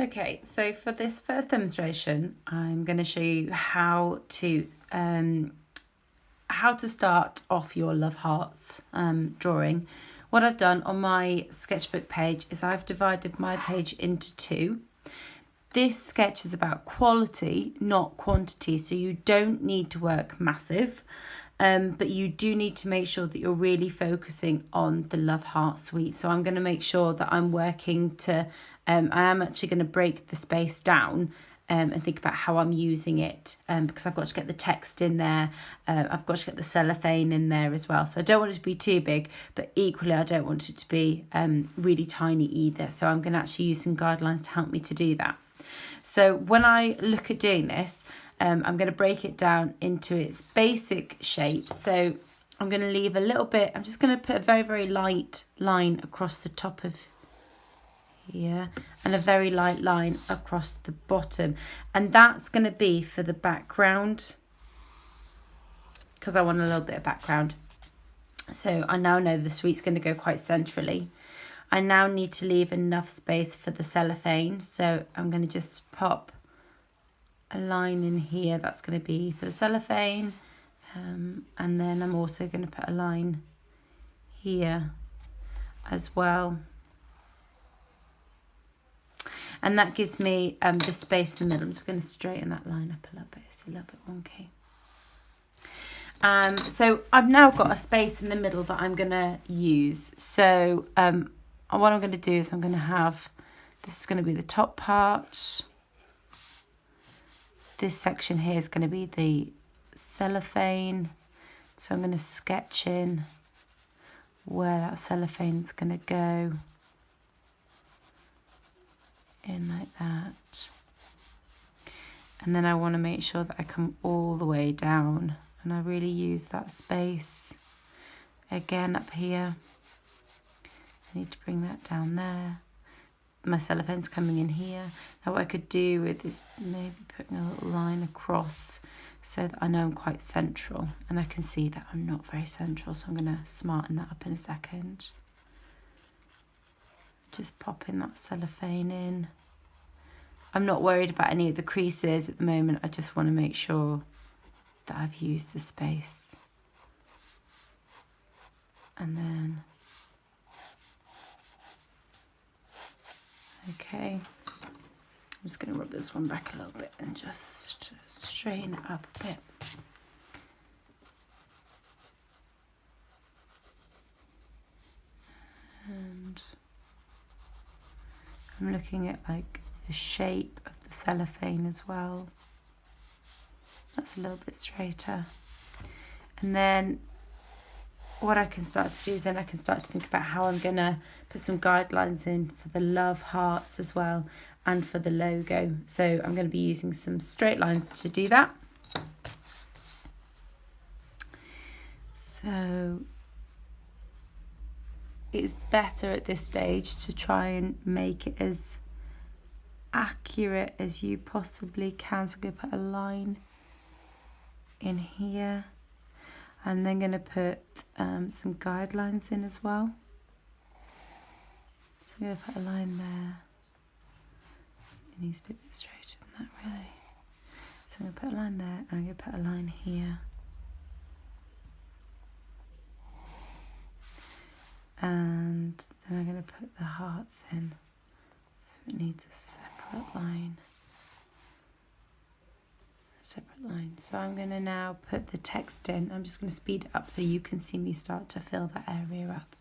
Okay, so for this first demonstration, I'm going to show you how to start off your love hearts drawing. What I've done on my sketchbook page is I've divided my page into two. This sketch is about quality, not quantity, so you don't need to work massive, but you do need to make sure that you're really focusing on the love heart suite. So I'm going to make sure that I'm working to, I am actually going to break the space down and think about how I'm using it, because I've got to get the text in there, I've got to get the cellophane in there as well. So I don't want it to be too big, but equally I don't want it to be really tiny either. So I'm going to actually use some guidelines to help me to do that. So when I look at doing this, I'm going to break it down into its basic shape. So I'm going to leave a little bit, I'm just going to put a very, very light line across the top of here and a very light line across the bottom. And that's going to be for the background, because I want a little bit of background. So I now know the suite's going to go quite centrally. I now need to leave enough space for the cellophane. So I'm going to just pop a line in here. That's going to be for the cellophane. And then I'm also going to put a line here as well. And that gives me the space in the middle. I'm just going to straighten that line up a little bit. It's a little bit wonky. So I've now got a space in the middle that I'm going to use. So what I'm going to do is I'm going to have, this is going to be the top part. This section here is going to be the cellophane. So I'm going to sketch in where that cellophane is going to go. In like that. And then I want to make sure that I come all the way down and I really use that space. Again up here. I need to bring that down there. My cellophane's coming in here. Now what I could do with is maybe putting a little line across so that I know I'm quite central, and I can see that I'm not very central, so I'm going to smarten that up in a second. Just popping that cellophane in. I'm not worried about any of the creases at the moment. I just want to make sure that I've used the space. And then, okay, I'm just going to rub this one back a little bit and just straighten it up a bit. And I'm looking at like the shape of the cellophane as well. That's a little bit straighter. And then what I can start to do is then I can start to think about how I'm going to put some guidelines in for the love hearts as well and for the logo. So I'm going to be using some straight lines to do that. So it's better at this stage to try and make it as accurate as you possibly can. So I'm going to put a line in here. I'm then going to put some guidelines in as well. So I'm going to put a line there. It needs to be a bit straighter than that really. So I'm going to put a line there and I'm going to put a line here. And then I'm going to put the hearts in. So it needs a separate line. So I'm going to now put the text in. I'm just going to speed it up so you can see me start to fill that area up.